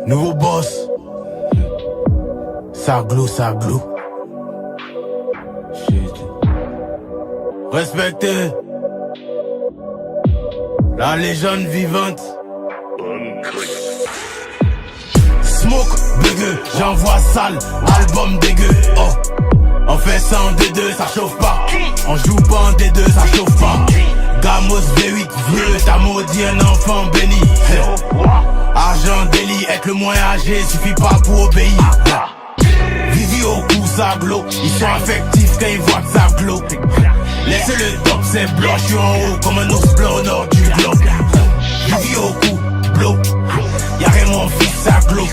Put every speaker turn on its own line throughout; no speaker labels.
Nouveau boss. Ça glou. Respectez la légende vivante. Smoke, bugueux, j'envoie sale, album dégueu. Oh, on fait ça en D2, ça chauffe pas. On joue pas en D2, ça chauffe pas. Gamos V8 vieux, t'as maudit un enfant béni. Argent délit, être le moins âgé, suffit pas pour obéir. Vivi au cou, ça glow. Ils sont affectifs quand ils voient que ça glow. Laissez le top, c'est blanc, j'suis en haut comme un ours blanc au nord du globe. Vivi au cou, blow. Y'a rien mon fils, ça glow.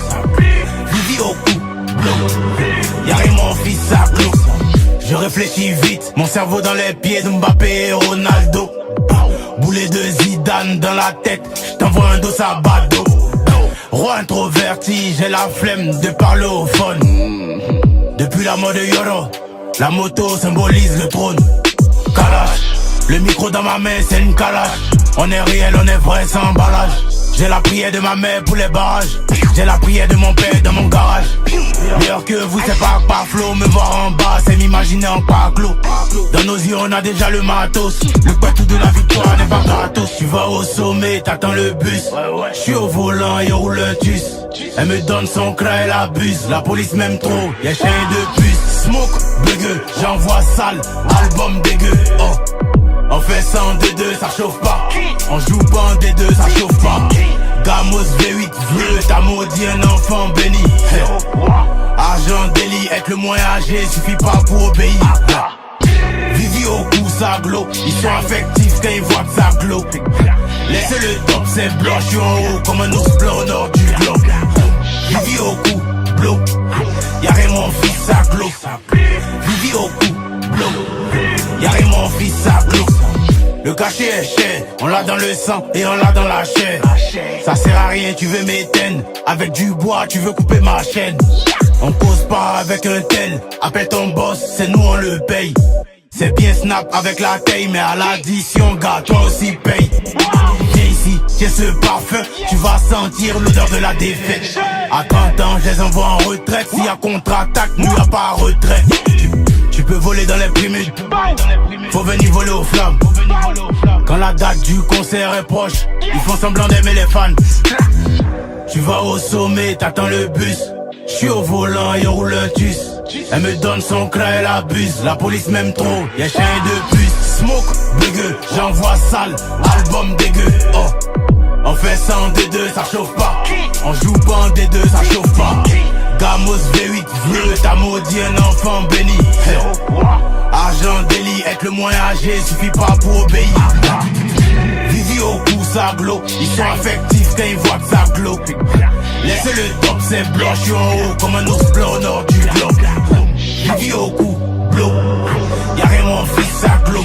Vivi au cou, blow. Y'a rien mon fils, ça glow. Je réfléchis vite, mon cerveau dans les pieds de Mbappé et Ronaldo. Boulet de Zidane dans la tête, j't'envoie un dos à Bado. Roi introverti, j'ai la flemme de parler au phone. Depuis la mort de Yoro, la moto symbolise le trône. Kalash, le micro dans ma main c'est une calache. On est réel, on est vrai sans emballage. J'ai la prière de ma mère pour les barrages. J'ai la prière de mon père dans mon garage. Meilleur que vous c'est pas par flow. Me voir en bas c'est m'imaginer en parclos. Dans nos yeux on a déjà le matos. Le tout de la victoire n'est pas gratos. Tu vas au sommet, t'attends le bus. J'suis au volant et roule le tus. Elle me donne son cra, elle abuse. La police m'aime trop, y'a chien de puce. Smoke, bugueux, j'envoie sale, album dégueu. Oh, on fait ça en D2, ça chauffe pas. On joue pas en D2, ça chauffe pas. Gamos V8 vieux, t'as maudit un enfant béni. Argent délit, être le moins âgé, suffit pas pour obéir. Vivi au cou, ça glow. Ils sont affectifs quand ils voient que ça glow. Laissez le top, c'est blanc, j'suis en haut comme un ours blanc au nord du globe. Vivi au cou, blow. Y'a rien mon fils, ça glow. Vivi au cou, blow. Y'a rien mon fils, ça glow. Le cachet est cher, on l'a dans le sang et on l'a dans la chair. Ça sert à rien, tu veux m'éteindre. Avec du bois, tu veux couper ma chaîne. On cause pas avec un tel. Appelle ton boss, c'est nous on le paye. C'est bien snap avec la taille, mais à l'addition, gars, toi aussi paye. Viens ici, tiens ce parfum, tu vas sentir l'odeur de la défaite. À 30 ans, je les envoie en retraite. S'il y a contre-attaque, nous y'a pas retraite. Tu peux voler dans les primules, faut venir voler aux flammes. Quand la date du concert est proche, ils font semblant d'aimer les fans. Tu vas au sommet, t'attends le bus. J'suis au volant et on roule un tus. Elle me donne son cra, elle abuse. La police m'aime trop, y'a chien de puce. Smoke, bugueux, j'envoie sale, album dégueu. Oh, on fait ça en D2, ça chauffe pas. On joue pas en D2, ça chauffe pas. Gamos V8 vieux, t'as maudit un enfant béni. Argent délit, être le moins âgé, suffit pas pour obéir. Vivi au cou, ça glow. Ils sont affectifs quand ils voient que ça glow. Laissez le top, c'est blanc, j'suis en haut comme un ours blanc au nord du globe. Vivi au cou, blow. Y'a rien mon fils, ça glow.